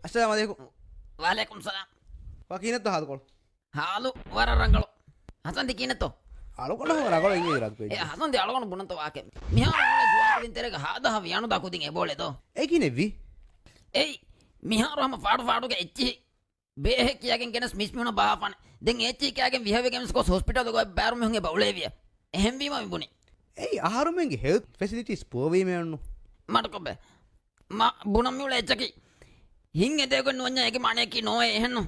Assalamualaikum. Waalaikumsalam. Wakinet to hadkol. Halu wararangalo. Hasan dikineto. Alo kono ragol inge irat ko. Hasan de algon bunanto wake. Miha suwa din terega hada ha yanu da kudin e bole do. E kinevi. Miha rama faadu ge echi. Behe kiyagen genes mismuna bahafan. Den echi kiyagen vihawe gems ko hospital go barum hunge bawleviya. Ehem bima mibuni. Aharumenge health facilities poweeme annu. Madkobe. Ma bunam mule echaki. Hinge dego nunya ege mane ki no ehenno.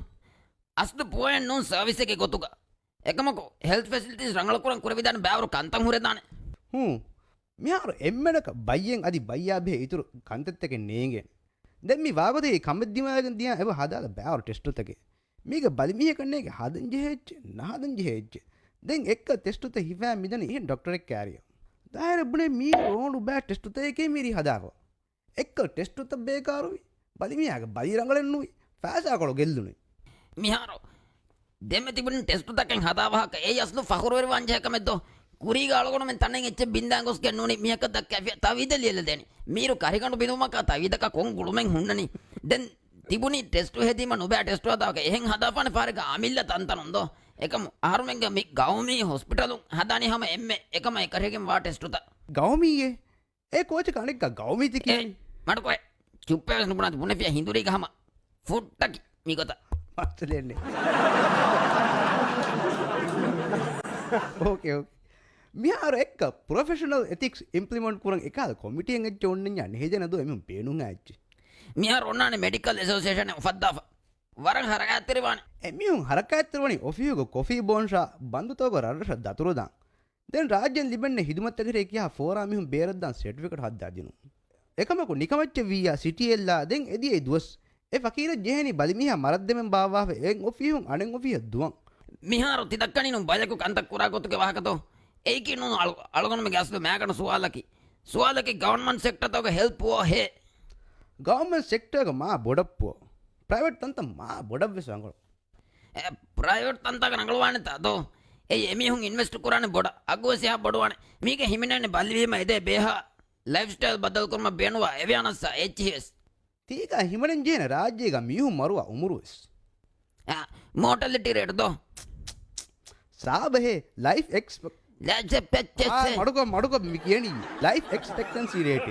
Asdu poen non service ege gotuga. Ekamako health facilities rangalkuran kurevidan bawru kantan huredane. මිහාර එම්මනක බයියෙන් අදි බයියාබේ ඉතුරු කන්තෙත් එක නේගෙන් දැන් මේ වාගොතේ කම්බද්දිමාගෙන් දියා එව හදාලා බෑවර test එකේ මේක බලිමිහ කන්නේක හදන් ජෙහෙච්ච නහදන් ජෙහෙච්ච දැන් එක්ක test උත හිවා මිදන ඉහෙන් doctor එක් කෑරිය දායර බුනේ මී ඕනු බෑ ටෙස්ට් උත එකේ මීරි හදාකෝ එක්ක ටෙස්ට් උත බේකාරුයි බලිමියාගේ බලි රංගලෙන්නුයි ෆෑසාකොල ගෙල්ලුනේ මිහාරෝ දෙමෙ තිබුණ ටෙස්ට් උතකෙන් හදාවහක ඒ අස්ලු ෆහුරවර වංජයකමෙද්දෝ kuriga algon men taneng ecce bindangos gennuni miyaka dakka tawida liyela deni miru karigandu binumaka tawida ka kon gulumen hunnani den tibuni test hedima noba test wadaka ehen hadafane farega amilla tantanundo ekam aharumenga mi gawmi hospital hadani hama emme ekama ekaregen wa test uta gawmiye e coach kanik gawmi tiki madko chuppes nubunat bunefia hinduri gahama futtaki migota matlenne okay මිහාර එක්ක professional ethics implement කරන් එකල් කොමිටියෙන් එච්ච ඔන්න යන්නේ හේදනදෝ එමෙ පේනුන් ඇච්චි මිහාර ඔන්නානේ medical association උෆද්දාෆ වරන් හරකාත්තරවනේ එමියුන් හරකාත්තරවනේ ඔෆියුග coffee බොන්ෂා බන්දුතෝග රරෂ දතුරුදාන් දැන් රාජ්‍යන් ලිබෙන්නේ හිදුමත් අගරේ කියා ෆෝරා මිහුන් බේරද්දාන් certificate හද්දා දිනු එකමකු නිකමච්ච වියා සිටියෙල්ලා දැන් එදී දුවස් ඒ ෆකීර ජෙහෙනි බලිමිහා මරද්දෙමෙන් බාවාව එන් ඔෆියුන් අනෙන් ඔෆිය දුවන් මිහාර තිදක්කනිනු බයකු කන්තක් කුරා ගොතුක වහකතෝ ඒකිනු අලගොනම ගැස්ලු මෑකන සුවාලකි government sector තවක help වෝ හේ government sector එක මා බොඩප්පෝ ප්‍රයිවට් තන්ත මා බොඩබ් වෙස අංගල ප්‍රයිවට් තන්තක නංගලවානේ තදෝ ඒ එමිහුන් ඉන්වෙස්ට් කරන්නේ බොඩ අගෝසියා බොඩවනේ මේක හිමිනන්නේ බල්ලිවීම එදේ බේහා ලයිෆ් ස්ටයිල් බදල් කරම බේනවා එවියනස්ස එච්චිස් තීක හිමනෙන් ජේන රාජ්‍යයක මිහුන් මරුවා උමුරුස් මෝටලිටි රේට් දෝ සාබහේ ලයිෆ් එක්ස්පෙක්ට් මඩුක කියන ලයිෆ් එක්ස්පෙක්ටන්සි රේට්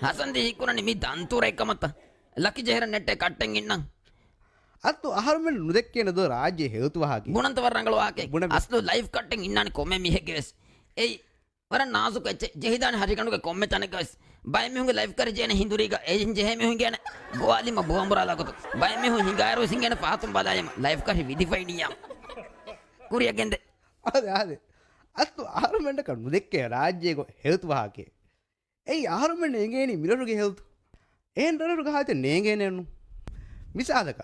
හසන් දිහිකුරනි මි දන්තුර එකමත ලකි ජෙහෙර නෙට් එක කට්ටෙන් ඉන්නම් අත්තු අහරමෙන් නුදෙක්කේන දෝ රාජ්‍ය හේතු වහකි බුණන්ත වරංගල වාකේ අස්ලු ලයිෆ් කට්ටෙන් ඉන්නනි කොම්මෙ මිහෙකෙස් එයි වර නාසුක ජෙහිදාන හරිකණුක කොම්මෙ තනකස් බය මිහුගේ ලයිෆ් කර ජේන හිඳුරික එයින් ජෙහෙ මිහුන් කියන ගෝලිම බොම්බරා ලකතු බය මිහුන් හිඟාරෝ සිංගෙන පාතුම් බදායම ලයිෆ් කර විදිෆයිනියම් කුරියගෙන්ද අද අත්තු ආහාරමෙන්ට කන්නු දෙක්කේ රාජ්‍යයක හෙල්තු වහකේ එයි ආහාරමෙන් නේගේනි මිලරුගේ හෙල්තු එහෙන් රරු ගහත නේගේනෙන්නු මිසාදක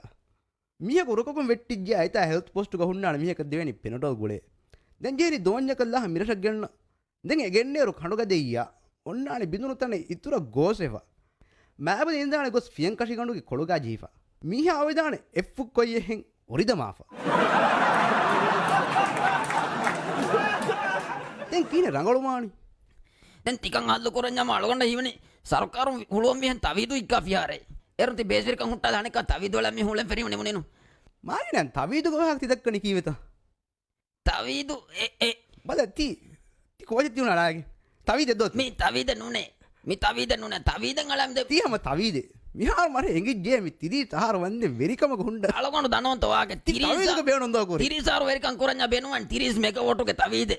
මිය කුරකකම් වෙට්ටිජ්ජා අයිත හෙල්ත් පොස්ට් ගහුන්නාන මියක දෙවෙනි පෙනටෝ ගුලේ දැන් ජේරි දෝඤ්ඤ කල්ලා මිරසක් ගන්න දැන් එගෙන්නේරු කණුග දෙයියා ඔන්නානි බිඳුණු තන ඉතුරු ගෝසෙවා මෑබ දෙන්දාන ගොස් ෆියන් කෂි කණුගේ කොළුගා ජීෆා මිහා අවදාන එෆ් කොයියෙන් ඔරිදමාෆා දැන් කීන රංගලුමානි දැන් ටිකන් අල්ල කරන්යම අලගන්න හිවනේ සරකාරු හුලුවම් මිහන් තවිදු ඉක්කා ෆියාරේ එරුති බේසිරිකන් හුට්ටා දානක තවිදු වල මි හුලෙන් ෆෙරිමනේ මුනේනු මානි නන් තවිදු ගහක් තිදක්කනි කීවෙත තවිදු බල ති කොහෙද තියුණා ලාගේ තවිද දොත් මේ තවිද නුනේ තවිදෙන් අලම්ද තියම තවිද මිහාර මර එංගි ජේ මි තිරි සහර වන්දේ වෙරිකම ගුණ්ඩ අලගොන දනවන්ත වාගේ තවිදක බේනොන්දෝ කුරි තිරිසාරු වෙරිකන් කරන්යා බේනුවන් 30 මෙගාවොට්ගේ තවිද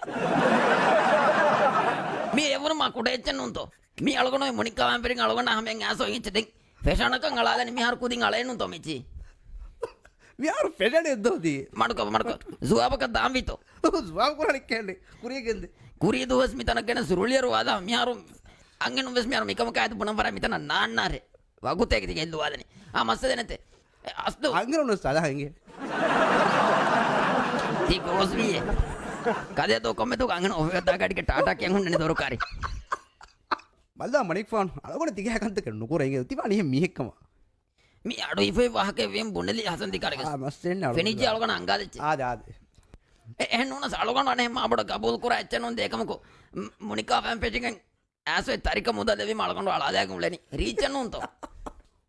මේ එවරම කුඩ එච්චනුන්තෝ මේ අලගොන මොනිකාවන් පෙරින් අලගොන හැමෙන් ආසෝ ඉච්චෙන් ෆැෂනකන් අලාලනි මිහාර කුදින් අලෙන්නුන්තෝ මෙචි මිහාර ෆැෂන් එද්දෝදී මඩක සුවාබක දාම්විතෝ සුවාබ කරන්නේ කන්නේ කුරියගෙන්ද කුරිය දුවස් මිතන ගැන සුරුලියරු වාදා මිහාරු ಅಂಗನ ವೆಸ್ ಮ್ಯಾರ ಮಿಕಮ ಕಾಯ್ದು ಪುನಃ ಬರ ಮಿತನ ನಾನ್ನಾರೆ ವಗುತೆಗೆ ಗೆಲ್ಲು ವಾದನೆ ಆ ಮಸ್ಸದೇನತೆ ಅಸ್ತು ಅಂಗನ ಸಲ ಹಂಗೆ ತಿ ಗೋಸ್ವಿಯೆ ಕದೆ ತೋ ಕೊಮ್ಮೆ ತೋ ಅಂಗನ ಒವೆದ ಗಾಡಿಗೆ ಟಾಟಾ ಕೆ ಹುಣ್ಣನೆ ದೊರಕಾರಿ ಮಲ್ಲ ಮಣಿಕ್ ಫೋನ್ ಅಳಗೋಣ ತಿಗೆ ಹಾಕಂತ ಕಣ್ಣು ಕೂರ ಹೆಂಗೆ ತಿವಾ ನೀ ಮೀಹಕ್ಕಮ ಮೀ ಅಡು ಇಫೆ ವಾಹಕೆ ವೆಂ ಬುಂಡಲಿ ಹಸನ್ ದಿ ಕಾರಿಗೆ ಆ ಮಸ್ಸೆನ್ನ ಫೆನಿಜಿ ಅಳಗೋಣ ಅಂಗಾದೆಚ್ಚೆ ಆದೆ එහෙනුන සලගොන නේ මාබඩ කබූල් කර ඇච්චනුන් දෙකමකෝ මොනිකා ෆෑන් පේජින් ඇසෙ තරික මුදල් දෙවි මලකොඬ අලාදයක් මුලනි රීචනුන් තෝ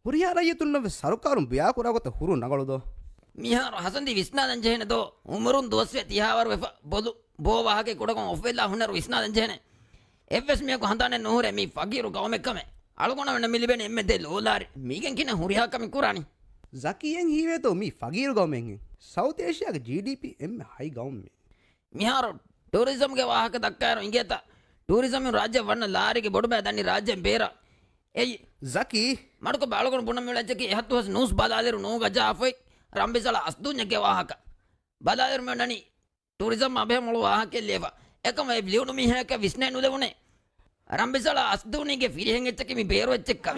ಹುರಿಯಾರಯ್ಯತುನ್ನವೆ ಸರ್ಕಾರಂ ಬ್ಯಾಕುರಾಗೊತ್ತ ಹುರು ನಗಳದು මිහාරු හසන්දි විස්නාදන් ජයනදෝ උමරුන් දොස්වේ තිහාවරු වෙ බොදු බෝවාහගේ කොඩකොන් ඔෆෙල්ලා ಹುන්නරු විස්නාදන් ජයන එවස් මියක හඳානේ නෝරේ මී ෆගීරු ගවමෙක්කම අලගොන වෙන මිලිබෙන එම්මෙදේ ලෝලාරි මීගෙන් කින හුරියාකම කුරානි ජකියෙන් හීවේතෝ මී ෆගීරු ගවමෙන්ගෙන් සෞත් ඒෂියාගේ GDP එම්ම හයි ගවම්මේ මිහාරු ಟೂರಿಸಂಗೆ ವಾಹಕ ದಕ್ಕಾರು ಇಂಗೇತ ಟೂರಿಸಂ ರಾಜ್ಯ ವಣ್ಣ ಲಾರಿಗೆ ಬೊಡಬೆ ದನ್ನಿ ರಾಜ್ಯ ಬೇರ ಏಯ್ ಜಕಿ ಮಡಕ ಬಾಳಗೊಂಡು ಬುಣ ಮೇಳಚಕ್ಕೆ 10 ವರ್ಷ ನೂಸ್ ಬಾದಾಲಿರು ನೋ ಗಜ ಆಫೈ ರಂಬಿಸಳ ಅಸ್ದುನ್ಯಕ್ಕೆ ವಾಹಕ ಬಾದಾಲಿರು ಮೇಣನಿ ಟೂರಿಸಂ ಅಭೆ ಮೊಳು ವಾಹಕೆ ಲೇವ ಏಕಮ ಎ ಲಿಯೋನು ಮಿ ಹೇಕ ವಿಸ್ನೆ ನುದೆವುನೆ ರಂಬಿಸಳ ಅಸ್ದುನಿಗೆ ಫಿರಿ ಹೆಂಗೆಚ್ಚಕ್ಕೆ ಮಿ ಬೇರು ಎಚ್ಚಕ್ಕ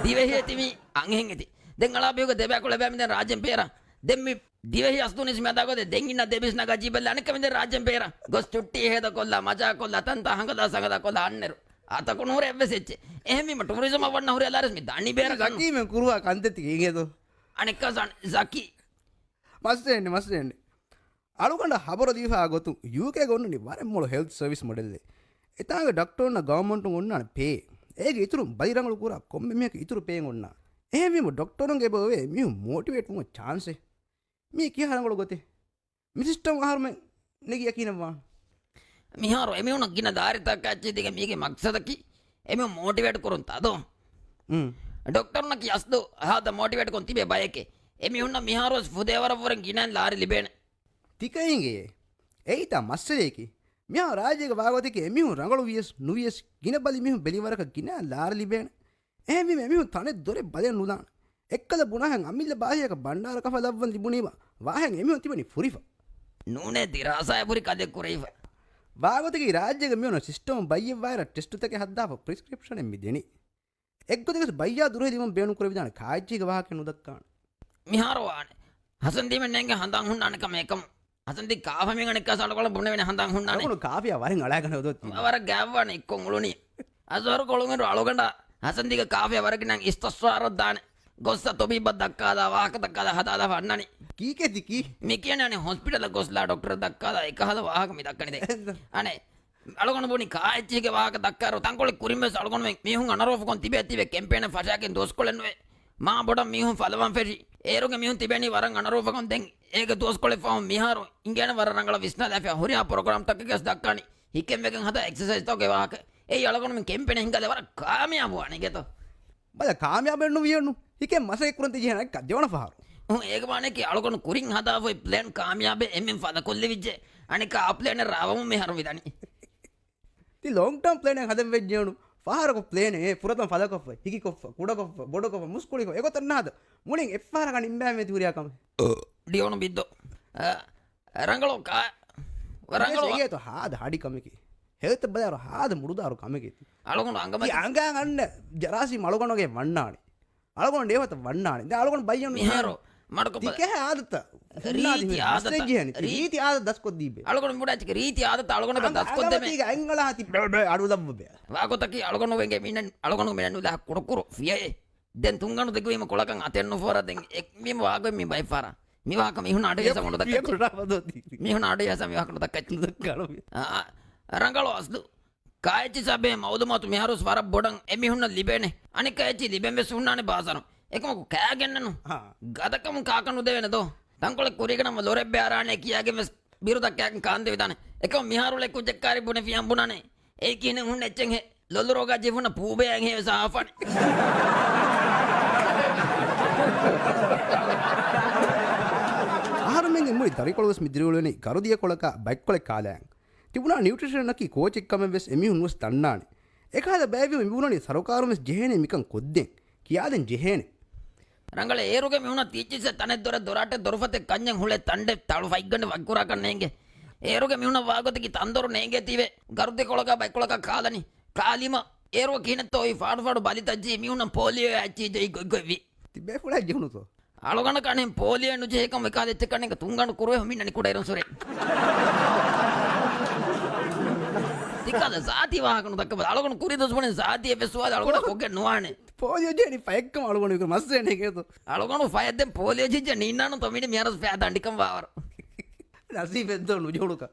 ದಿವೆಹಿ ಎತಿಮಿ ಅಂಗೆಂಗೆತಿ ದೆಂಗಳಾಬಿಯುಗ ದೆಬ್ಯಾಕೊಳ ಬ್ಯಾಮಿದ ರಾಜ್ಯ ಬೇರ ದೆಮ್ಮಿ ದಿವೆಹಿ ಅಸ್ದುನಿಸ್ ಮೇದಾಗೋದೆ ದೆಂಗಿನ ದೆಬಿಸ್ನ ಗಜಿಬಲ್ಲ ಅನಕಮಿಂದ ರಾಜ್ಯ ಬೇರ ಗೊಸ್ ಚುಟ್ಟಿ ಹೇದ ಕೊಲ್ಲ ಮಜಾ ಕೊಲ್ಲ ತಂತ ಹಂಗದ ಸಂಗದ ಕೊಲ್ಲ ಅಣ್ಣರು ಆತಕೊಂಡು ಹುರೆ ಎವ್ವೆಸೆಚ್ಚೆ ಎಹಮಿ ಟೂರಿಸಂ ಅವಣ್ಣ ಹುರೆ ಎಲ್ಲಾರಸ್ ಮಿ ದಾಣಿ ಬೇರ ಜಕಿ ಮೆ ಕುರುವ ಕಂತೆತಿ ಹಿಂಗೇದು ಅನೆಕ್ಕ ಜಕಿ ಮಸ್ತೆಂಡಿ ಅಳುಗೊಂಡ ಹಬರ ದೀಪ ಗೊತ್ತು ಯುಕೆ ಗೊಂಡು ನಿ ವರೆಮ್ಮಳು ಹೆಲ್ತ್ ಸರ್ವಿಸ್ ಮೊಡೆಲ್ಲೆ ಇತಾಗ ಡಾಕ್ಟರ್ನ ಗವರ್ಮೆಂಟ್ ಉಣ್ಣಾಣ ಪೇ ಏಗ ಇತರು ಬೈರಂಗಳು ಕೂಡ ಕೊಮ್ಮೆ ಮೇಕ ಇತರು ಪೇ ಉಣ್ಣ ಏ ಮೀಮು ಡಾಕ್ಟರ್ಗೆ ಬೋವೆ ಮೀವು ಮೋಟಿವೇಟ್ ಮು ಚಾನ್ಸೆ ಮೀ ಕಿ ಹರಂಗಳು ಗೊತ್ತೆ ಮಿ ಸಿಸ್ಟಮ್ ಆಹಾರ ನೆಗಿ ಯಕೀನವ್ವ මිහාරු එමිහුණ ගින ධාරිතක් අච්චිදික මීගේ මක්සදකි එමෙ මෝටිවේට් කරුන් තදෝ ಡಾಕ್ಟರ್ನ ಕಿ ಅಸ್ದು ಹಾದ ಮೋಟಿವೇಟ್ ಕೊಂತಿ ಬೆ ಬಯಕೆ ಎಮಿಹುಣ್ಣ ಮಿಹಾರೋಸ್ ಫುದೇವರ ವರಂ ಗಿನನ್ ಲಾರಿ ಲಿಬೇಣ ತಿಕಯಿಂಗೆ ಏಯ್ತ ಮಸ್ಸಲೇಕಿ ಮಿಯಾ ರಾಜ್ಯಗ ಭಾಗವತಿಕೆ ಎಮಿಹು ರಂಗಳು ವಿಯಸ್ ನುವಿಯಸ್ ಗಿನ ಬಲಿ ಮಿಹು ಬೆಲಿವರಕ ಗಿನ ಲಾರಿ ಲಿಬೇಣ ಎಮಿ ಎಮಿಹು ತನೆ ದೊರೆ ಬಲೆ ನುದಾಣ ಎಕ್ಕದ ಬುಣಹಂ ಅಮಿಲ್ಲ ಬಾಹಿಯಕ ಬಂಡಾರ ಕಫ ಲವ್ವನ್ ಲಿಬುಣಿವ ವಾಹಂ ಎಮಿಹು ತಿಬನಿ ಫುರಿಫ ನೂನೆ ದಿರಾಸಾಯ ಪುರಿ ಕದೆ ಕುರೈಫ ಭಾಗವತಿಗೆ ರಾಜ್ಯಗ ಮಿಯೋನ ಸಿಸ್ಟಮ್ ಬಯ್ಯ ವೈರ ಟೆಸ್ಟ್ ತಕೆ ಹದ್ದಾಪ ಪ್ರಿಸ್ಕ್ರಿಪ್ಷನ್ ಎಮ್ಮಿದೆನಿ ಎಗ್ಗೊದೆಗಸ್ ಬಯ್ಯ ದುರೈ ದಿವಂ ಬೇಣು ಕುರ ವಿಧಾನ ಕಾಯ್ಚಿಗ ವಾಹಕೆ ನುದಕ್ಕಾಣ මිහාරු වානේ හසන්දි මෙන්නenge හඳන් ಹುಣ್ಣಾನಕ ಮೇಕಂ හසන්දි කාෆමින් අනෙක්ක සලකොල බුණ වෙන හඳන් ಹುಣ್ಣಾನೆ ಅವನು ಕಾಫಿಯ ವರೆಂ ಅಳಗನ ಓದೋತಿ ಅವರ ಗ್ಯಾವಾನೆ ಇಕ್ಕೊಂ ಉಳುನಿ ಅಜೋರ ಕೊಳುಂಗರು ಅಳುಗಂಡ ಹಸಂದಿಗ ಕಾಫಿಯ ವರಗೆ ನಂಗೆ ಇಸ್ತಸ್ವಾರದ್ದಾನೆ ಗೊಸ್ಸ ತೊಬಿ ಬದ್ದಕ್ಕಾದ ವಾಹಕ ದಕ್ಕಾದ ಹದಾದ ಅಣ್ಣನಿ ಕೀಕೆತಿ ಕೀ ಮಿಕಿಯನೆ ಹಾಸ್ಪಿಟಲ್ ಗೊಸ್ಲಾ ಡಾಕ್ಟರ್ ದಕ್ಕಾದ ಏಕಹದ ವಾಹಕ ಮಿ ದಕ್ಕಣಿದೆ ಅನೆ ಅಳಗೊಂಡು ಬೋನಿ ಕಾಯ್ಚಿಗೆ ವಾಹಕ ದಕ್ಕಾರು ತಂಕೊಳ್ಳಿ ಕುರಿಮೆಸ್ ಅಳಗೊಂಡು ಮೀಹುಂ ಅನರೋಫಕೊಂಡ್ ತಿಬೆ ಕೆಂಪೇನೆ ಫಶಾಕೆ ದೋಸ್ಕೊಳ್ಳೆನ್ವೆ ಮಾ ಬೊಡ ಮೀಹುಂ ಫಲವಂ ಫೆರಿ ಏರುಗೆ ಮೀಹುಂ ತಿಬೇನಿ ವರಂ ಅನರೋಫಕೊಂಡ್ ದೆಂಗ್ ಏಗ ದೋಸ್ಕೊಳ್ಳೆ ಫಾಮ್ ಮಿಹಾರು ಇಂಗೇನ ವರ ರಂಗಳ ವಿಸ್ನಾ ದಾಫೆ ಹುರಿಯಾ ಪ್ರೋಗ್ರಾಮ್ ತಕ್ಕಗೆಸ್ ದಕ್ಕಾಣಿ ಹಿಕ್ಕೆಂ ವೆಗಂ ಹದ ಎಕ್ಸರ್ಸೈಸ್ ತೋಗೆ ವಾಹಕ ಏಯ್ ಅಳಗೊಂಡು ಕೆಂಪೇನೆ ಹಿಂಗದೆ ವರ ಕಾಮಯಾಬು ಅಣಿಗೆತೋ ಬಲ ಕಾಮಯಾಬೆಣ್ಣು ವಿಯಣ್ಣು ಹಿಕೆ ಮಸೆ ಕುರಂತಿ ಜೇನ ಕದ್ಯವಣ ಫಹಾರು ඒක මානකේ අලකොන කුරින් හදාවයි ප්ලෑන් කාමයාබේ එමෙන් ෆද කොල්ලෙ විජ්ජේ අනික ආ ප්ලෑන් රාවම මේ හරු විදනි ති ಲಾಂಗ್ ಟರ್ಮ್ ಪ್ಲೇನ್ ಹದಂ ವೆಜ್ಜೇಣು ಫಹಾರಕ ಪ್ಲೇನ್ ಪುರತಂ ಫದಕೊಫ ಹಿಗಿಕೊಫ ಕುಡಕೊಫ ಬೊಡಕೊಫ ಮುಸ್ಕುಳಿಕೊಫ ಎಗೊತನ್ನಾದ ಮುಳಿಂಗ್ ಎಫ್ಫಾರಕ ನಿಂಬೆ ಮೆ ತುರಿಯಾಕಮ ಡಿಯೋನು ಬಿದ್ದು ರಂಗಳೋ ಕಾ ರಂಗಳೋ ಏತು ಹಾದ ಹಾಡಿ ಕಮಿಕಿ ಹೇಳ್ತ ಬದಾರು ಹಾದ ಮುಡುದಾರು ಕಮಿಕಿ ಅಳಗೊಂಡು ಅಂಗಮ ಅಂಗ ಅಣ್ಣ ಜರಾಸಿ ಮಳಗೊಂಡೋಗೆ ವಣ್ಣಾಣಿ ಅಳಗೊಂಡು ಏವತ್ತ ವಣ್ಣಾಣಿ ಅಳಗೊಂಡು ಬಯ್ಯನು ಮಿಹಾರು ಮಾಡ್ಕೊ ತಿಕೆ ಆದತ ರೀತಿ ಆದ ದಸ್ಕೊದ್ದೀಬೆ ಅಳಗೊಂಡು ಮುಡಾಚಿಕೆ ರೀತಿ ಆದತ ಅಳಗೊಂಡು ಬಂದ ದಸ್ಕೊದ್ದೆಮೆ ಈಗ ಅಂಗಳ ಹಾತಿ ಆಡುದಬ್ಬೆ ವಾಗೋತಕಿ ಅಳಗೊಂಡು ವೆಂಗೆ ಮಿನನ್ ಅಳಗೊಂಡು ಮಿನನ್ ಲ ಕುಡಕುರು ಫಿಯೆ ದೆನ್ ತುಂಗನು ತೆಗುವಿಮ ಕೊಳಕಂ ಅತೆನ್ನು ಫೋರ ದೆಂಗ್ ಎಕ್ ಮಿಮ ವಾಗೊ ಮಿ ಬೈಫಾರ ಮಿ ವಾಕ ಮಿಹುನ ಅಡಯ ಸಮುಂಡ ದಕ್ಕ ಮಿಹುನ ಅಡಯ ಸಮ ವಾಕನು ದಕ್ಕ ರಂಗಳೋ ಅಸ್ದು ಕಾಯಚಿ ಸಬೆ ಮೌದು ಮಾತು ಮಿಹಾರು ಸ್ವರ ಬೊಡಂ ಎಮಿಹುನ ಲಿಬೇನೆ ಅನಿಕ ಎಚಿ ಲಿಬೆಂಬೆ ಸುಣ್ಣಾನೆ ಬಾಸನು එකම කෑගෙන්න්නනු ගදකම කාකනු දෙවෙනදෝ තංකොල කුරිකනම ලොරෙබ්බ ආරාණය කියාගෙම බිරුදක්කෑක කාන්ත විධාන එක මිහාරුලෙක්කු ජෙක්කාරි පුුණ ියම් පුුණනේ ඒ කියන හුන් එච්චෙන් ලොල්ල රෝග ජිවුණ පූබයන් හෙ සාාපන ආරමෙන් මුයි දරිකොළොස් මිදිරුවලනි ගරුදිය කොලක බයික් කොලෙක් කාලයන් තිබුණා නිවට්‍රිෂනකි කෝචෙක්කම වෙස් එමිහුන්වස් තන්නානේ එකහද බෑවිම මිබුණනි සරකාරමස් ජෙහෙනෙ මිකන් කොද්දෙන් කියාදෙන් ජෙහෙනෙ ರಂಗಳ ಏರುಗೆ ಮಿಹುನ ತೀಚಿಸೆ ತನೆ ದೊರೆ ದೊರಾಟೆ ದೊರಫತೆ ಕಂಜಂ ಹುಳೆ ತಂಡೆ ತಾಳು ಫೈಗಂಡೆ ವಗ್ಗುರ ಕಣ್ಣೆಂಗೆ ಏರುಗೆ ಮಿಹುನ ವಾಗೋತಿಗೆ ತಂದೋರು ನೇಂಗೆ ತೀವೆ ಗರುದೆ ಕೊಳಗ ಬೈಕೊಳಗ ಕಾಲನಿ ಕಾಲಿಮ ಏರುವ ಕೀಣತ್ತೋ ಈ ಫಾಡು ಫಾಡು ಬಲಿ ತಜ್ಜಿ ಮಿಹುನ ಪೋಲಿಯೋ ಹಚ್ಚಿ ಜೈ ಗೊಯ್ಗೊಯ್ವಿ ತಿಬ್ಬೆ ಕೂಡ ಜೀವನತು ಅಳುಗಣ ಕಣೆ ಪೋಲಿಯೋ ಅನ್ನು ಜೇಕಂ ಬೇಕಾದೆಚ್ಚ ಕಣ್ಣೆಂಗೆ ತುಂಗಣ ಕುರುವೆ ಹಮ್ಮಿ ನನಿ ಕೂಡ ಇರೋ ಸುರೆ ತಿಕ್ಕಾದ ಸಾತಿ ವಾಹಕನು ದಕ್ಕಬದ ಅಳುಗಣ ಕುರಿ ದೋಸ್ಬಣೆ ಸಾತಿಯ ಬೆಸುವಾದ ಅಳುಗಣ ಕೊಗ್ಗೆ ನುವಾಣೆ ಪೋಲಿಯೋ ಜೇನಿ ಪೈಕ್ಕಂ ಅಳುಗಣ ಮಸ್ತ್ ಏನೇದು ಅಳುಗಣ ಫಯದ್ದೆ ಪೋಲಿಯೋ ಜಿಜ್ಜ ನೀನಾನು ತೊಮಿಡಿ ಮಿಯರಸ್ ಫ್ಯಾದ ಅಂಡಿಕಂ ವಾವರು ನಸೀಬ್ ಎದ್ದನು ಜೋಡುಕ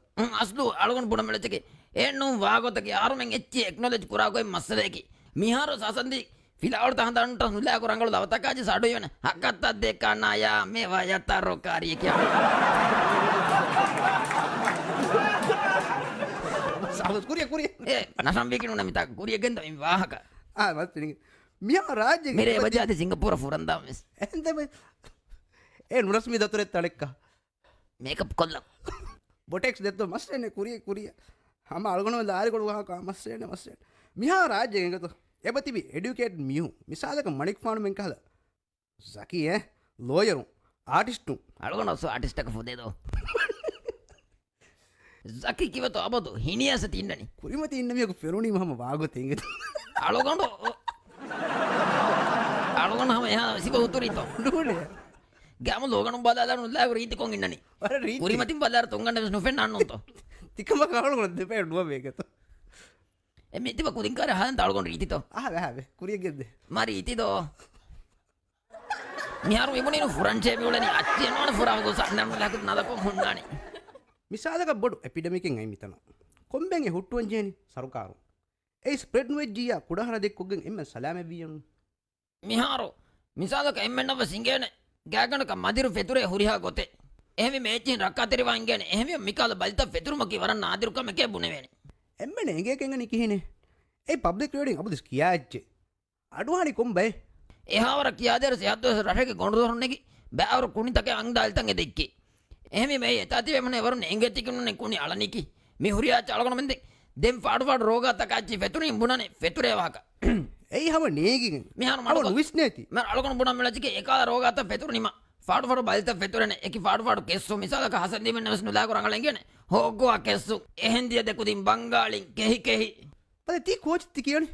ಅಸ್ಲು ಅಳುಗಣ ಬುಣ ಮೆಳಚಕೆ ಏನು ವಾಗೋತಕ್ಕೆ ಯಾರು ಮೆಂಗೆ ಹೆಚ್ಚಿ ಎಕ್ನಾಲಜಿ ಕುರಾಗೋಯ್ ಮಸ್ಸದೇಕಿ මිහාර සසන්දි ෆිලාවට හඳන්ට නුලා කරංගල දවතකාජි සඩු වෙන හකත්තත් දෙකන්න අයා මේවා යතරෝකාරිය කියන්නේ සාවස් කුරිය ඒ නසම්බිකිනු නමිතා කුරියගෙන්ද මේ වාහක මත් මියා රාජ්‍ය मेरे वजह से सिंगापुर फुरंदा में ಎಂತම ඒ නුරස්මි දතුරෙත් තලෙක්ක मेकअप कोल्ला බොටෙක්ස් දෙත්ත මස්සෙන්නේ කුරිය හම අල්ගොනව දාරිකොඩු වහක මස්සෙන්නේ මිහා රාජ්‍යයෙන් එකතු එබතිබි එඩියුකේට් මියු මිසාලක මණික් ෆානුමෙන් කහල සකි ලෝයරු ආටිස්ටු अलगोन सो आर्टिस्ट का फुदे दो जकी की तो अब तो हिनिया से तीन नहीं කුරිමති ඉන්න මියක ෆෙරුණි මහම වාගොත් එංගෙත अलगोन अलगोन हम यहाँ सिब उतरी तो ඩුනේ ගෑම ලෝගන බදාලා නුලා රීති කොන් ඉන්නනේ අර රීති කුරිමතින් බදාලා තුංගන්න නුෆෙන් අන්නොත් තිකම කාලු දෙපේ ඩුව මේකත එමෙ තිබ කුදින් කර හන් තාලගොන් රීති તો ආවේ කුරිය ගෙද්ද මරි රීති දෝ මියාරු ඉමුනේ ෆුරන්චේ බිවලනි අච්චේ නෝන ෆුරාව ගොස අන්නම ලක නදකො හොන්නානේ මිසාලක බොඩු එපිඩමිකෙන් අයි මිතන කොම්බෙන්ගේ හුට්ටුවන් ජේනි සරුකාරු ඒ ස්ප්‍රෙඩ් නුවෙජ්ජියා කුඩහර දෙක්කොගෙන් එම්ම සලාම වියනු මිහාරු මිසාලක එම්මෙන්නව සිංගේන ගෑගනක මදිරු ෆෙතුරේ හුරිහා ගොතේ එහෙමි මේචින් රක්කාතරි වංගේන එහෙමි මිකාල බල්ත ෆෙතුරුමකි වරන් ආදිරුකම කේ බුනේ වෙනේ එම්මනේ එංගේකෙන් නිකිහිනේ ඒ පබ්ලික් රේඩින් අපුදිස් කියාච්චේ අඩුහානි කොම්බේ එහාවර කියාදර සයද්දස රටක ගොඬදොරන්නේකි බෑවර කුණි තකේ අං දාල්තන් එදෙක්කි එහෙමි මේ යතති වෙමනේ වරුන් එංගෙති කිනුනේ කුණි අලනිකි මේ හුරියා චලගන මෙන්ද දෙම් ෆාඩ රෝග තකච්චි ෆෙතුරින් බුණනේ ෆෙතුරේ වහක එයි හම නේගින් මිහාරු මම මඩ නුවිස්නේති මර අලගන බුණ මෙලචිකේ ඒකාල රෝගත ෆෙතුරු නිම ෆාඩ බල්ත ෆෙතුරනේ එකි ෆාඩ කෙස්සු මිසලක හසන්දි මෙන්න වස්නු ලා කරංගලෙන් හොග්ගෝ කෙස්සු එහෙන්දිය දෙකුදින් බංගාලින් කෙහි පද ති කෝච්ති කියන්නේ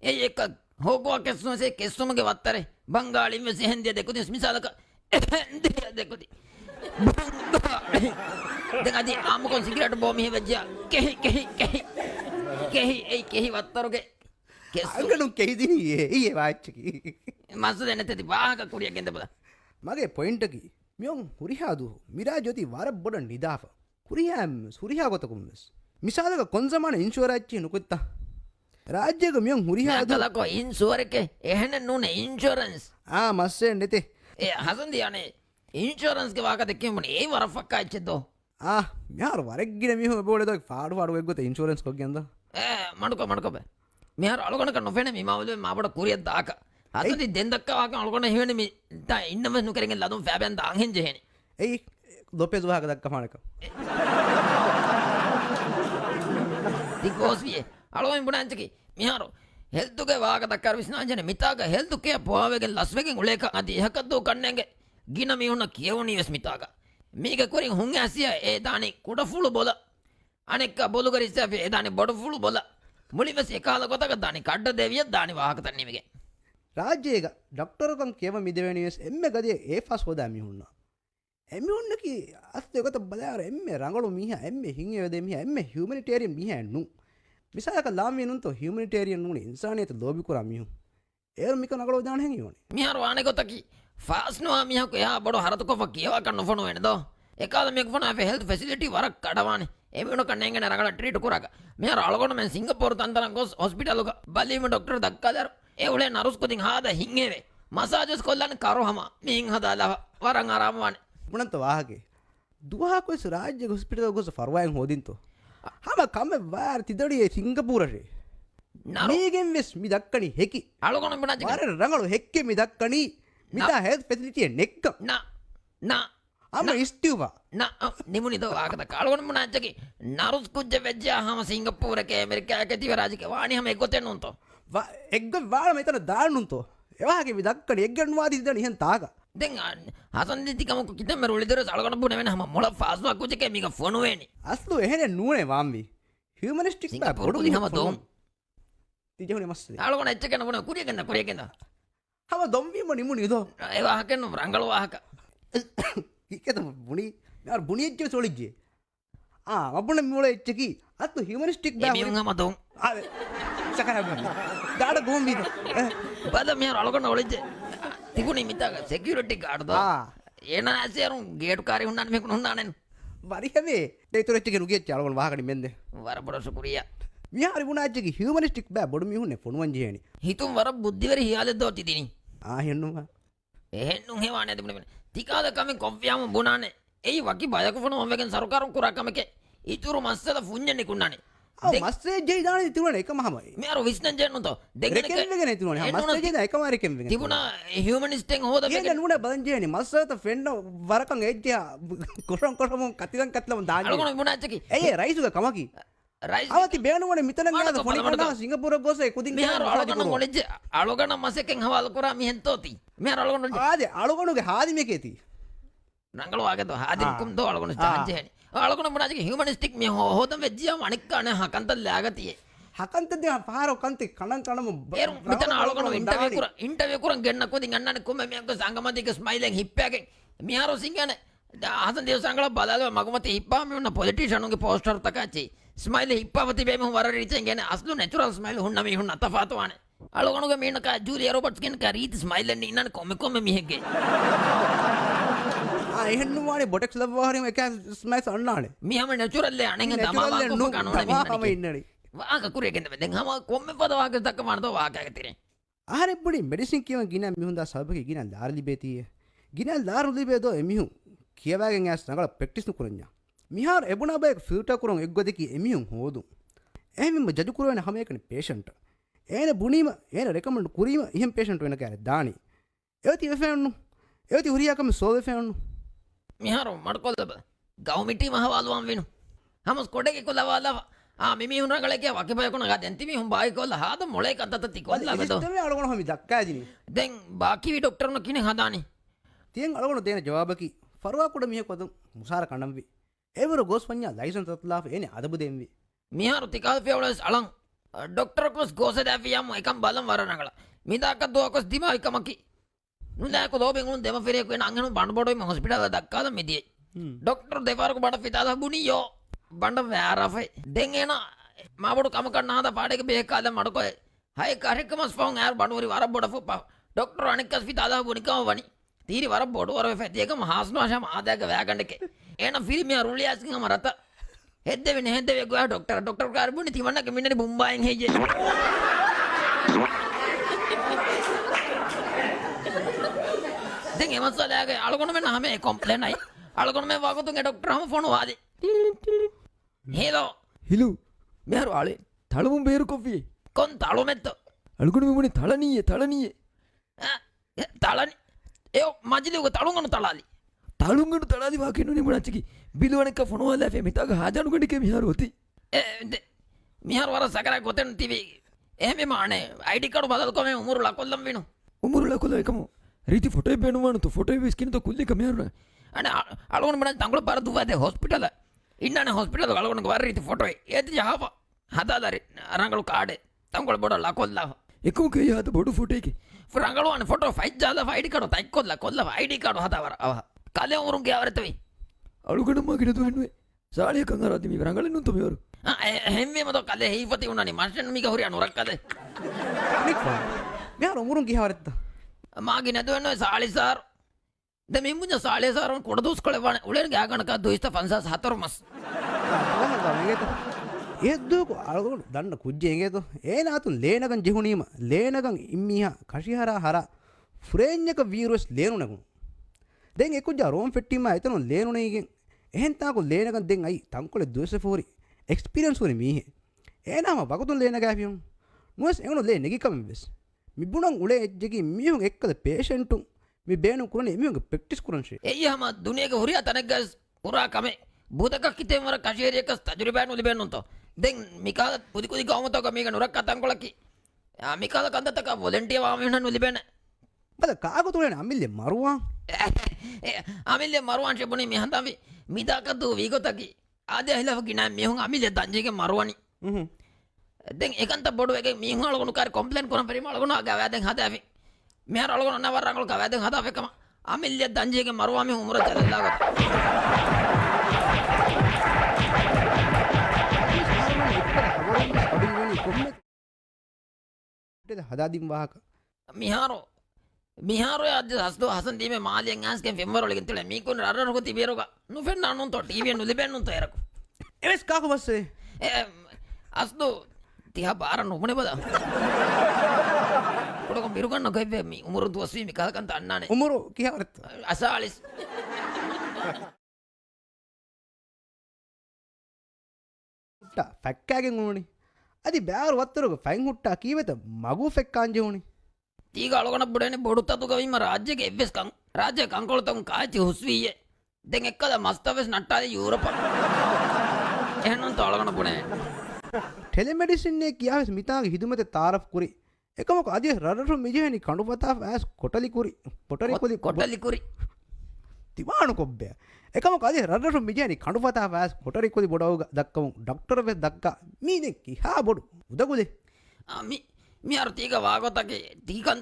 ඒ එක හොගෝ කෙස්සුසේ කෙස්සුමගේ වත්තරේ බංගාලින් වෙස එහෙන්දිය දෙකුදින් මිසලක එහෙන්දිය දෙකුදි දැන් අදී ආමුකොන් සිගරට් බෝමි හෙවජ්ජා කෙහි ඒ වත්තරගේ කෙස්සු අංගනු කෙයිදිනි ඒ වාච්චකි මස්ස දෙන්නතේ වාහක කුරියගෙන්ද බල මගේ පොයින්ටකි මියොන් හුරිහාදු මිරා ජොති වර බොඩ නිදාප කුරිහාම් සුරිහා ගොතකුම්ස් මිසාලක කොන්සමාන ඉන්ෂුවරච්චි නුකුත්තා රාජ්‍යක මියොන් හුරිහාදු ලකෝ ඉන්ෂුවරකේ එහෙන නුනේ ඉන්ෂුරන්ස් මස්සේ නෙතේ ඒ හසන්දියානේ ඉන්ෂුරන්ස් ගේ වාක දෙකෙම ඒ වරෆක්කා ඉච්චෙදෝ මෙහාර වරක්ගෙන මිහ බෝලද ෆාඩු එක්ගොත ඉන්ෂුරන්ස් කොක්ගෙන්ද මඩුක බෑ මෙහර අලගොනක නොෆෙන මවල මබට කුරිය දාක අතති දෙදක්වාක අලගොන හිවන ඉන්නම නුකරෙන් ලදුම් ෑබැන් අහෙන් ජහෙන එයි දොපේ දුහක දක්ක පානක දිකෝස්විය අලුවෙන් බුණාංචකි මිහාරු හෙල්තුගේ වාක දක්කර විස්නාජන මිතාක හෙල්තුකේ පොවාවගෙන් ලස්වගෙන් උලේක අධි එහකත්දෝ කන්නේගේ ගින මිහුන්න කියවුණී වෙස් මිතාක මේක කොරින් හුන් ඇසිය ඒ දානේ කුඩ ෆුළු බොල අනෙක්ක බොලු කරිස්සාෆ ඒ දානේ බොඩ ෆුළු බොල මුලිවස් එකාල කොතක දානේ කඩ දෙවිය දානේ වාහක තන්නේමගේ රාජ්‍යයක ඩොක්ටරකම් කියව මිදවෙනිස් එම්ම ගදිය ඒ ෆස් හොදා මිහුන්න එමිහුන්නකි අස්තයකොත බලාර එම්ම රඟලු මිහ එම්ම හිංවද මිහ එම්ම හියමනිටේරියන් මිහැන්නු මිසාක ලාමියනුන්තෝ හියමනිටේරියන් නුනේ ඉන්සානියත ලෝබිකුරා මිහු ඒ මික නගලෝ දාන හැංගියෝනේ මිහාරු ආනේ කොතකි ෆාස්නවා මිහක එයා බඩ හරතකොෆ කියවා කන්න ෆොන වෙනදෝ එකාල මේක ෆොන අපේ හෙල්ත් ෆැසිලිටි වරක් කඩවානේ එමිනු කන්නේගෙන රඟල ට්‍රීට් කරාක මිහාරු අලගොන මෙන් සිංගප්පූර් තන්තරන් ගොස් හොස්පිටල් එක බල්ලීම ඩොක්ටර් දක්කාදර ඒ උලේ නරුස් කොදින් හාද හිංගේවේ මසාජස් කොල්ලන් කරොහම මින් හදාලා වරන් ආරාමවනේ මුණන්ත වාහගේ දුවහකොස් රාජ්‍ය හොස්පිටල් ගොස් ෆර්වායන් හොදින්තෝ හම කම වාර තිදඩියේ සිංගපූරේ මේගෙන් වෙස් මි දක්කනි හෙකි අලගොන බුණාංචකි වර රඟලු හෙක්කේ මි දක්කනි මිතා හෙල්ත් ෆැසිලිටිය නෙක්ක නා අම ඉස්ටියවා නිමුනිද වාගත කාලගොන මුණාංචකි නරුස් කුජ්ජ වෙජ්ජා හම සිංගප්පූරක ඇමරිකාක තිව රාජික වාණි හම එක්ගොතෙන් උන්තෝ එක්ග වාල මෙතන දාන්නුන්තෝ එවාගේ මි දක්කනි එක්ගන්වාදී දන ඉහන් තාග දැන් හසන්දිතිකම කිතම රුලිදර සලගන බුණ වෙන හම මොළ ෆාස්වා කුජක මික ෆොනු වෙනි අස්ලු එහෙන නුනේ වාම්වි හියුමනිස්ටික් බා පොඩු දිහම දොම් තිජුනේ මස්සේ අලගොන එච්චකන බුණ කුරියකෙන්ද හම දොම්වීම නිමුනි දෝ ඒ වාහකෙන් රංගල වාහක ඉකත බුණි යාර බුණියෙච්ච සොලිජ්ජේ අපුණ මුල එච්චකි අත්තු හියුමනිස්ටික් බා මියුන්ගම දොම් සකහම දාඩ ගොම්විද බද මිය අලගොන ඔලිජ්ජ තිබුණේ මිතාක සෙකියුරිටි ගාඩ් දෝ ඒන ඇසියරුන් ගේට් කාරි හුන්නානේ මේක හුන්නානේ වරිහමේ දෙතුරච්ච කෙනුගේ චලගොන වාහකනි මෙන්ද වරබොඩ සුකුරියා මිහාරි වුණාච්චගේ හියුමනිස්ටික් බෑ බොඩු මිහුන්නේ ෆොනුවන් ජේනි හිතුම් වර බුද්ධිවර හියාලෙද්දෝ තිතිනි ආහෙන්නුවා එහෙන්නුම් හෙවා නැති බුණ තිකාද කමෙන් කොෆ්ෆියාම බුණානේ එයි වකි බයක ෆොන ඔම්වගෙන් සරුකාරුම් කුරාකමක ඉතුරු මස්සල ෆුඤ්ඤන්නේ කුණානේ මස්සේ ජේ දාන තිබුණ එක මහමයි මෙයාර විස්නන් ජෙන්නතෝ දෙකෙන් වෙගෙන තිබුණා මස්සේ ජේ එක මාරකෙන් වෙගෙන තිබුණා හියුමනිස්ටෙන් හොද ඒක නුනේ බලන් ජේනි මස්සත ෆෙන්න වරකන් එජ්ජා කොරම් කොරම් කතිලන් කත්ලම දාන්න අලගොන බුණාච්චකි ඒ රයිසුක කමකි රයිස් අවති බේනුවනේ මිතන ගාද ෆොනි කන්නා සිංගප්පූර ගොස කුදින් මෙයාර අලගොන මොලෙජ් අලගොන මසෙකෙන් හවල් කුරා මිහෙන් තෝති මෙයාර අලගොන ආදේ අලගොනුගේ හාදි මේකේති ರಂಗಳು ಆಗದು ಹಾದಿನ ಕುಂದು ಅಳಗೊಂಡು ಚಾಂಜೆ ಹೇಳಿ ಅಳಗೊಂಡು ಬಿಡಾಜಿಗೆ ಹ್ಯೂಮನಿಸ್ಟಿಕ್ ಮಿ ಹೋದ ವೆಜ್ಜಿಯ ಮಣಿಕ್ಕಾನೆ ಹಾಕಂತಲ್ಲಿ ಆಗತಿಯೇ ಹಕಂತದ್ದೆ ಪಾರೋ ಕಂತಿ ಕಣಂ ಕಣಂ ಏರು ಮಿತನ ಅಳಗೊಂಡು ಇಂಟರ್ವ್ಯೂ ಕುರ ಗೆಣ್ಣ ಕೂದಿ ಅಣ್ಣನ ಕುಮ್ಮೆ ಮಿಯಂಕ ಸಂಗಮದಿಗೆ ಸ್ಮೈಲಿಂಗ್ ಹಿಪ್ಪಾಗೆ ಮಿಯಾರೋ ಸಿಂಗನೆ ಹಾಸನ ದೇವಸ್ಥಾನಗಳ ಬಲಾದ ಮಗಮತಿ ಹಿಪ್ಪಾ ಮಿನ್ನ ಪೊಲಿಟಿಷಿಯನ್ಗೆ ಪೋಸ್ಟರ್ ತಕಾಚಿ ಸ್ಮೈಲ್ ಹಿಪ್ಪಾವತಿ ಬೇಮೆ ವರ ರೀಚಂಗೇನೆ ಅಸ್ಲು ನ್ಯಾಚುರಲ್ ಸ್ಮೈಲ್ ಹುಣ್ಣ ಮಿ ಹುಣ್ಣ ತಫಾತವಾನೆ ಅಳಗೊಂಡು ಮೀನಕ ಜೂಲಿಯಾ ರೋಬರ್ಟ್ಸ್ ಗೆನ್ ಕ ರೀತಿ ಸ್ಮೈಲ್ ಅನ್ನು ಇನ್ನನ ಕೊಮ್ಮೆ ಕೊಮ್ಮೆ ಮಿಹೆಗೆ එහෙන්නුවානේ බොටෙක්ස් ලබවහරිම එක ස්මෑස් අන්නානේ මිහම නැචුරල්ලේ අනෙන් දමාවා කොම කනෝනේ දමාවම ඉන්නනේ වාක කුරේකෙන්ද දැන් හම කොම්මෙ පද වාක දක්ක මනතෝ වාකයක තිරේ ආහරෙ බොඩි මෙඩිසින් කියව ගින මිහුන්දා සබකේ ගින දාරලි බේතියේ ගින දාරුලි බේදෝ එමිහු කියවාගෙන් ඇස් නගල ප්‍රැක්ටිස් නුකරන්නා මිහාර එබුණා බේ ෆිල්ටර් කරන් එක්ගොදකි එමිහුන් හොදු එහෙමිම ජජු කුරවන හැම එකනේ පේෂන්ට් ඒන බුනීම ඒන රෙකමන්ඩ් කුරීම ඉහෙන් පේෂන්ට් වෙන කාරේ දානි ඒති වෙෆෙන්නු ඒති හුරියාකම සෝවෙෆෙන්නු මිහාරෝ මඩකොල්ලබ ගෞමිටි මහවාලුවම් වෙනු හමස් කොඩේ කොල්ලවාලා මිමි උනගලගේ වකිබයකොන ගා දැන්ති මිහුම් බායි කොල්ල හාද මොලේ කතත තිකොල්ලා බදෝ ඉස්තමේ අලගොන හමි දක්කාදිනි දැන් ಬಾಕಿ ಡಾಕ್ಟರ್ ನ ಕಿನೆ ಹದಾನಿ තියෙන් අලගොන දෙන ජවාබකි ෆරවා කුඩ මිහ කොද මුසාර කණම්වි ඒවර ගොස් පඤ්ඤා ලයිසන්ස් තත්ලාෆ එනේ අදබු දෙම්වි මිහාරු තිකාල් ෆෙවලස් අලං ಡಾಕ್ಟರ್ ಕೊಸ್ ಗೋಸದಾಫಿಯಂ එකම් බලම් වරනගල මිදාක දෝකොස් දිමා එකමකි නුදාක දෝබෙන් උන් දෙම ෆෙරේ වෙන අංගන බණ්ඩ බඩොයි හොස්පිටල් දක්කාද මෙදියේ ಡಾಕ್ಟರ್ දෙපාරක බඩ ෆිතාද බුනියෝ බණ්ඩ වැරෆයි දෙන් එන මාබඩු කම කන්න හදා පාඩේක බේකාද මඩකොය හයි කාර්යක්‍රමස් ෆෝන් යාර බණ්ඩවරි වර බඩ ෆුපා ಡಾಕ್ಟರ್ අනිකස් ෆිතාද බුනිකම වනි තීරි වර බඩ වර ෆෙතියක මහස්නවාශම ආදාක වැගණ්ඩක එන ෆිල්මිය රුලියාස්කින් අමරත හෙද්දෙවෙන හෙද්දෙවෙ ගෝ ಡಾಕ್ಟರ್ කාර්බුනි තිවන්නක මින්නනේ බුම්බායෙන් හෙජේ දැන් එමස්සලාගේ අලගොන මෙන්න හැම කොම්ප්ලේන් අය අලගොන මේ වගතුන්ගේ ડોක්ටර් හම ෆෝන් වාදේ හිලු මෙහරු ආලේ තලමුම් බේරු කොෆියේ කොන් තලු මෙත්ත අලුගුණ මෙමුනේ තලනීය තලනි ඒ මජිලියක තලුංගන තලාලි තලුංගන තලාලි වාකිනුනේ මුණච්චකි බිලුවණක ෆෝන් වාලා ෆේ මිතාග හාජනුගණිකේ මිහරු ඔති මිහරු වර සකරා ගොතෙන් තිවි එහෙම මානේ ID කාඩ් බදල් කොමේ උමුරු ලකොල්ලම් වෙනු උමුරු ලකොල්ල එකමු ರೀತಿ ಫೋಟೋ ಬೇಣುವಾನು ತೋ ಫೋಟೋ ವಿಸ್ಕಿನ ತೋ ಕುಲ್ಲಿ ಕಮ್ಮಿ ಯಾರು ಅಣ್ಣ ಅಳಗೊಂಡು ಬಿಡ ತಂಗಳು ಬರ ದುವಾದೆ ಹಾಸ್ಪಿಟಲ್ ಇನ್ನಾನೆ ಹಾಸ್ಪಿಟಲ್ ಅಳಗೊಂಡು ಬರ ರೀತಿ ಫೋಟೋ ಏತಿ ಜಾವ ಹದಾದಾರಿ ರಂಗಳು ಕಾಡೆ ತಂಗಳು ಬಡಲ್ಲ ಕೊಲ್ಲ ಎಕ್ಕೂ ಕೈ ಹಾದ ಬಡು ಫೋಟೋಗೆ ರಂಗಳು ಅಣ್ಣ ಫೋಟೋ ಫೈಟ್ ಜಾದ ID ಕಾರ್ಡ್ ತೈಕೊಲ್ಲ ಕೊಲ್ಲ ID ಕಾರ್ಡ್ ಹದಾವರ ಅವ ಕಾಲೆ ಊರುಂಗೆ ಅವರತವಿ ಅಳುಗಣ ಮಗಿನದು ಹೆಣ್ಣುವೆ ಸಾಳಿಯ ಕಂಗಾರಾದಿ ಮಿ ರಂಗಳಿನ್ನು ತುಮಿ ಅವರು ಹೆಮ್ಮೆ ಮದ ಕಲೆ ಹೀಪತಿ ಉಣ್ಣನಿ ಮಾಸ್ಟರ್ ಮಿಗ ಹುರಿ ಅನುರಕ್ಕದೆ ಯಾರು ಮುರುಂಗಿ ಹಾವರತ್ತ ಮಾಗಿ ನದುವೆನ್ನೋ ಸಾಳಿ ಸಾರ್ ದ ಮಿಂಬುಂಜ ಸಾಳಿ ಸಾರ್ ಕೊಡ ದೂಸ್ಕೊಳೆವಾಣ ಉಳೇರ್ಗೆ ಆಗಣಕ ದೂಯಿಸ್ತ ಫನ್ಸಾಸ್ ಹತ್ತರು ಮಸ್ එද්දක අලගොන දන්න කුජ්ජේගේතු ඒනාතුන් ලේනගන් ජෙහුණීම ලේනගන් ඉම්මිහ කශිහරා හර ෆ්‍රේන්්ඥක වීරුවස් ලේනුනකුණු දෙන් එකුජා රෝම් ෆෙට්ටීම එතනු ලේනුනේගෙන් එහෙන්තාකු ලේනගන් දෙන් අයි තංකොල දුවසෆෝරි එක්ස්පිරියන්ස් වුණේ මීහෙ ඒනාම වගතුන් ලේනගෑපියුම් නුවස් එවුණු ලේ නෙගිකම වෙස් මිබුණන් උලේ එජ්ජකි මිහුන් එක්කද පේෂන්ටුන් මි බේනු කුරනේ මිහුන්ගේ ප්‍රැක්ටිස් කුරන්ෂේ එයම දුනියක හුරියා තනගස් පුරා කමේ බූදක කිතේ මර කශේරියක තජරිබානු ලිබෙන්නුන්තෝ දැන් මිකාද පුදි කුදි ගවමතක මේක නුරක් කතංකොලකි මිකාද කන්දතක වොලන්ටියර් වාමිනු ලිබෙන බල කාගු තුලේ අමිල්ලේ මරුවා අමිල්ලේ මරුවාන් ෂෙබුනි මිහන්දවි මිදාකතු වීගොතකි ආදේ හිලව ගිනා මිහුන් අමිල්ලේ දංජිගේ මරුවනි දැන් ඒකන්ත බොඩු එකේ මිහුන් අලගොනු කාර් කොම්ප්ලේන් කරන පරිම අලගොනු ආගා දැන් හදාවි මෙහර අලගොනු නවර රංගල ගා දැන් හදාවෙකම අමිල්ලේ දංජිගේ මරුවා මි උමර චලලාගත හදාදින් වාහක මිහාරෝ අද හස්දෝ හසන් දීමේ මාලියෙන් ආස්කෙන් ෆෙම්බර් වලකින් තුල මීකුන් රරරක තිබේරෝග නුෆෙන් නනුන් තෝ ටීවී නුලිබෙන් නුන් තයරකු එස් කාක බස්සේ අස්දෝ තිහා බාර නොබනේ බදා කොඩක මිරුගන්න කයිවේ මේ උමරු දුවස්වීමි කහකන්ත අන්නානේ උමරු කියවරත් අසාලිස් ෆැක්කෑගෙන් වුණනි අධි බෑවර වත්තරක ෆැන් හුට්ටා කීවෙත මගු ෆෙක්කාංජ වුණි තීග අලගන බුඩන බොඩුත්තතුකවීම රාජ්‍යක එවෙස්කං රාජ්‍ය කංකොලතවුන් කාචි හුස්වීය දෙන් එක්කද මස්තවෙස් නට්ටාද යුරප එහෙනම් තොලගන පුනේ ටෙලිමෙඩිසින්නේ කියාවෙස් මිතාගේ හිදුමත තාරෆ් කුරි එකමක අධිය රඩරු මිජහෙනි කණුපතා ඇස් කොටලි කුරි පොටරි කොලි කොටලි කුරි තිවාණු කොබ්බය එකමක අධිය රඩරු මිජහෙනි කණුපතා ඇස් කොටරි කොලි බොඩව දක්කමු ඩොක්ටර් වෙස් දක්කා මීදෙන් කිහා බොඩු උදගුදේ मी අර්ථීක වාගොතගේ තීකන්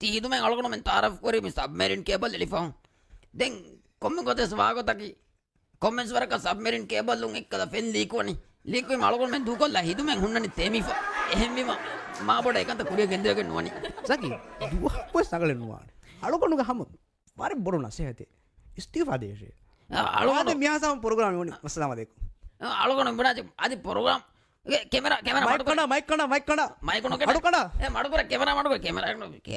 තීදුමෙන් අලගන මෙන් තාරෆ් කුරි මි සබ්මරීන් කේබල් එලිෆෝන් දෙන් කොම්ම ගොතස් වාගොතගේ කොමෙන්ස් වරක සබ්මරීන් කේබල් ලුන් එක්කද ෆෙන් ලීකුවනි ලීකුයි මලගොන මෙන් දුකොල්ලා හිදුමෙන් හුන්නනි තේමිෆා එහෙම්මිම මා බොඩ එකන්ත කුරිය ගෙන්දරගෙන නුවනි සකි දුවක්කොස් නගලෙන්වාන අලුකොනුග හම වරි බොරු නසේ ඇතේ ස්ටීෆා දේශය අලුවාද මියාසම පොරග්‍රාම වුණි අස්සලාම අලයිකුම් අලගොන උඹනාච අදි ප්‍රෝග්‍රෑම් කැමරා මයික් කඩ මයිකොන අඩු කඩ මඩුකර කැමරා මඩුකර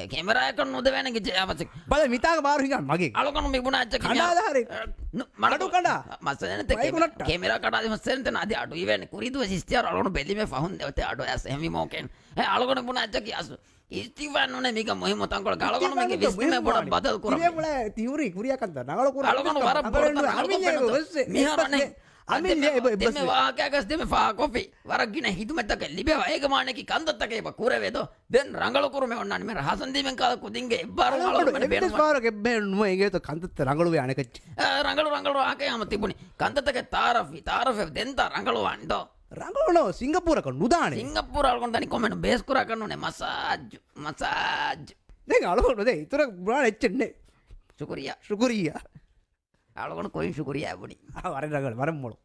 කැමරා එක නොදවැන ගෙ අවශ්‍ය බල මිතාග මාරු හිඟන් මගේ අලගොන මිබුණාච්ච කඩාදාරේ මඩු කඩ මස්සනත කැමරා කඩාදි මස්සනත අද අඩු ඉවෙන කුරිදුව සිස්තියර අලගොන බෙලිමේ ෆහුන් දෙවත අඩු ඇස් එහමි මොකෙන් අලගොන බුණාච්ච කියාසු ඉස්තිවන් නේ මේක මොහිම තංකොල ගලගොන මේක විස්මේ බොඩ බදල් කරා ඉවේ මුල තිවුරි කුරියකන්ත නගල කුර අලගොන වර බොඩ මිහරනේ අමින්නේ දෙම වාකයකස් දෙම ෆා කොෆි වරගින හිදුමෙතක ලිබෙව ඒකමානකි කන්දත්තක එබ කුරවේදෝ දෙන් රංගල කුරුමේ ඔන්නනි මෙ රහසන් දීමෙන් කාල කුදින්ගේ එබ්බාරු නලු මෙ බෙන ස්පාරක එබ්බෙන්නුව ඒගේත කන්දත්ත රංගලුවේ අනකච්ච රංගල ආකයම තිබුණි කන්දත්තක තාරෆ් දෙන්ත රංගල වන්දෝ රංගලනෝ සිංගප්පූරක නුදානේ සිංගප්පූර අලගොන තනි කොමෙන් බේස් කුරා කරනුනේ මසාජ් දැන් අලගොන දෙයි ඉතර බුරාන එච්චන්නේ शुक्रिया शुक्रिया අලගොන කොයින් शुक्रिया බුණි වර රංගල වර මොළු